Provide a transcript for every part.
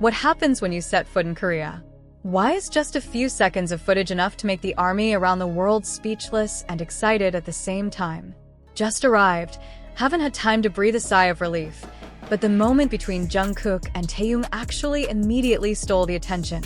What happens when you set foot in Korea? Why is just a few seconds of footage enough to make the army around the world speechless and excited at the same time? Just arrived, haven't had time to breathe a sigh of relief, but the moment between Jungkook and Taehyung actually immediately stole the attention,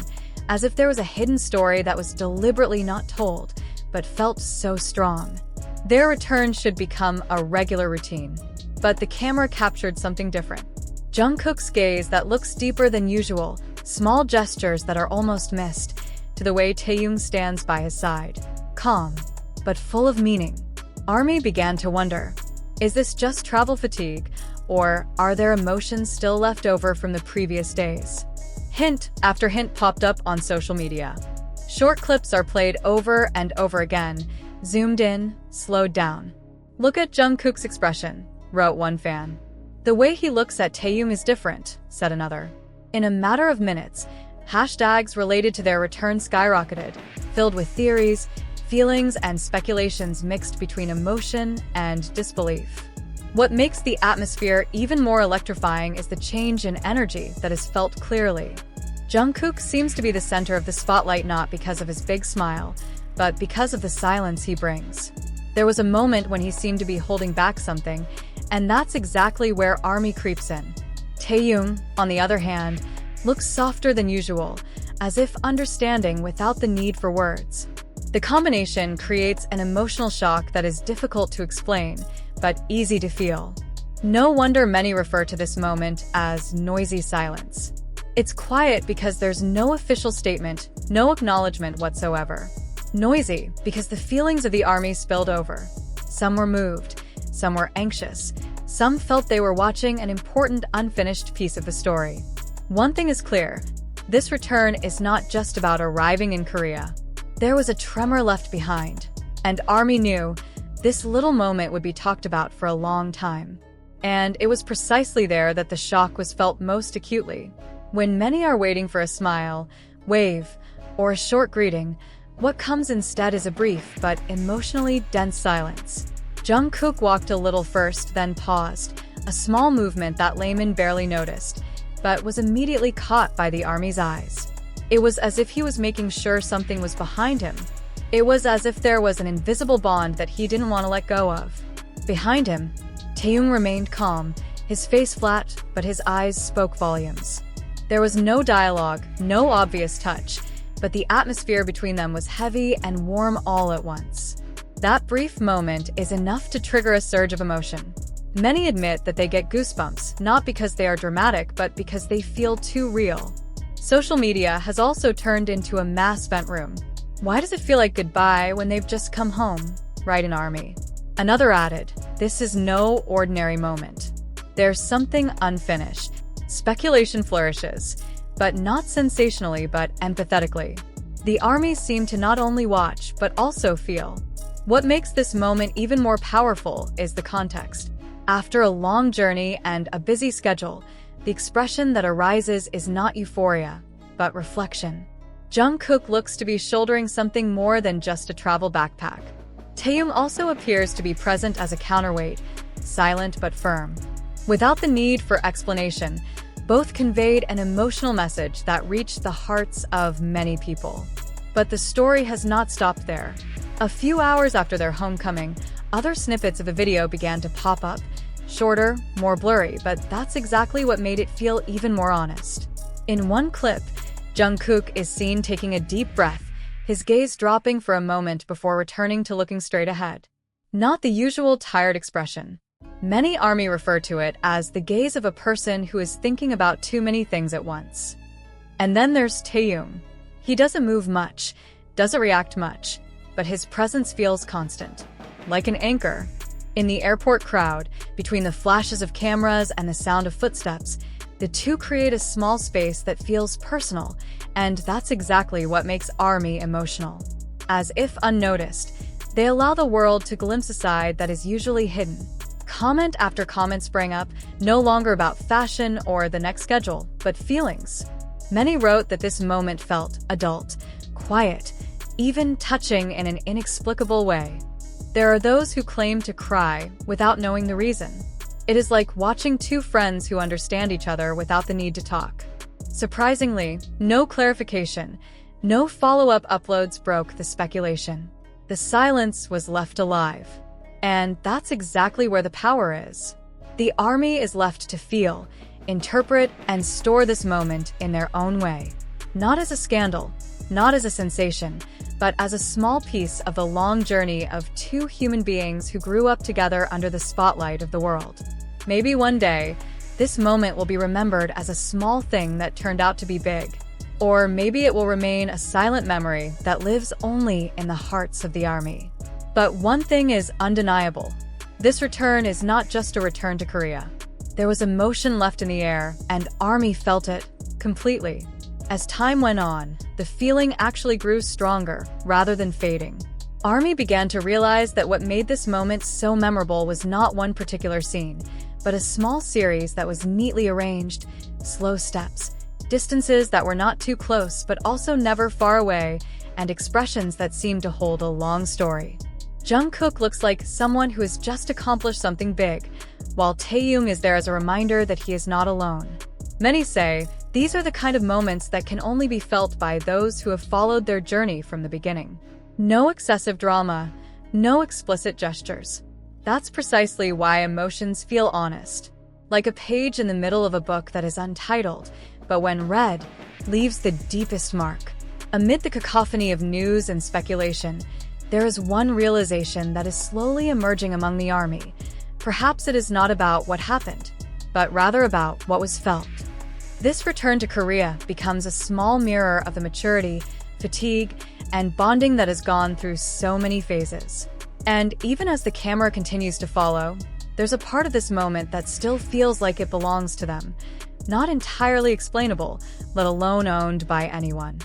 as if there was a hidden story that was deliberately not told, but felt so strong. Their return should become a regular routine, but the camera captured something different. Jungkook's gaze that looks deeper than usual, small gestures that are almost missed, to the way Taehyung stands by his side. Calm, but full of meaning. ARMY began to wonder, is this just travel fatigue, or are there emotions still left over from the previous days? Hint after hint popped up on social media. Short clips are played over and over again, zoomed in, slowed down. "Look at Jungkook's expression," wrote one fan. "The way he looks at Taehyung is different," said another. In a matter of minutes, hashtags related to their return skyrocketed, filled with theories, feelings, and speculations mixed between emotion and disbelief. What makes the atmosphere even more electrifying is the change in energy that is felt clearly. Jungkook seems to be the center of the spotlight not because of his big smile, but because of the silence he brings. There was a moment when he seemed to be holding back something, and that's exactly where ARMY creeps in. Taehyung, on the other hand, looks softer than usual, as if understanding without the need for words. The combination creates an emotional shock that is difficult to explain, but easy to feel. No wonder many refer to this moment as noisy silence. It's quiet because there's no official statement, no acknowledgement whatsoever. Noisy because the feelings of the army spilled over. Some were moved, some were anxious, some felt they were watching an important unfinished piece of the story. One thing is clear, this return is not just about arriving in Korea. There was a tremor left behind, and ARMY knew this little moment would be talked about for a long time. And it was precisely there that the shock was felt most acutely. When many are waiting for a smile, wave, or a short greeting, what comes instead is a brief but emotionally dense silence. Jungkook walked a little first, then paused, a small movement that laymen barely noticed, but was immediately caught by the army's eyes. It was as if he was making sure something was behind him. It was as if there was an invisible bond that he didn't want to let go of. Behind him, Taehyung remained calm, his face flat, but his eyes spoke volumes. There was no dialogue, no obvious touch, but the atmosphere between them was heavy and warm all at once. That brief moment is enough to trigger a surge of emotion. Many admit that they get goosebumps, not because they are dramatic, but because they feel too real. Social media has also turned into a mass vent room. "Why does it feel like goodbye when they've just come home?" write an army. Another added, "This is no ordinary moment. There's something unfinished." Speculation flourishes, but not sensationally but empathetically. The army seemed to not only watch, but also feel. What makes this moment even more powerful is the context. After a long journey and a busy schedule, the expression that arises is not euphoria, but reflection. Jungkook looks to be shouldering something more than just a travel backpack. Taehyung also appears to be present as a counterweight, silent but firm. Without the need for explanation, both conveyed an emotional message that reached the hearts of many people. But the story has not stopped there. A few hours after their homecoming, other snippets of the video began to pop up, shorter, more blurry, but that's exactly what made it feel even more honest. In one clip, Jungkook is seen taking a deep breath, his gaze dropping for a moment before returning to looking straight ahead. Not the usual tired expression. Many army refer to it as the gaze of a person who is thinking about too many things at once. And then there's Taehyung. He doesn't move much, doesn't react much, but his presence feels constant, like an anchor. In the airport crowd, between the flashes of cameras and the sound of footsteps, the two create a small space that feels personal, and that's exactly what makes ARMY emotional. As if unnoticed, they allow the world to glimpse a side that is usually hidden. Comment after comment sprang up, no longer about fashion or the next schedule, but feelings. Many wrote that this moment felt adult, quiet, even touching in an inexplicable way. There are those who claim to cry without knowing the reason. It is like watching two friends who understand each other without the need to talk. Surprisingly, no clarification, no follow-up uploads broke the speculation. The silence was left alive. And that's exactly where the power is. The army is left to feel, interpret, and store this moment in their own way. Not as a scandal, not as a sensation, but as a small piece of the long journey of two human beings who grew up together under the spotlight of the world. Maybe one day, this moment will be remembered as a small thing that turned out to be big. Or maybe it will remain a silent memory that lives only in the hearts of the army. But one thing is undeniable. This return is not just a return to Korea. There was emotion left in the air, and ARMY felt it completely. As time went on, the feeling actually grew stronger rather than fading. ARMY began to realize that what made this moment so memorable was not one particular scene, but a small series that was neatly arranged, slow steps, distances that were not too close but also never far away, and expressions that seemed to hold a long story. Jungkook looks like someone who has just accomplished something big, while Taehyung is there as a reminder that he is not alone. Many say, these are the kind of moments that can only be felt by those who have followed their journey from the beginning. No excessive drama, no explicit gestures. That's precisely why emotions feel honest. Like a page in the middle of a book that is untitled, but when read, leaves the deepest mark. Amid the cacophony of news and speculation, there is one realization that is slowly emerging among the army. Perhaps it is not about what happened, but rather about what was felt. This return to Korea becomes a small mirror of the maturity, fatigue, and bonding that has gone through so many phases. And even as the camera continues to follow, there's a part of this moment that still feels like it belongs to them, not entirely explainable, let alone owned by anyone.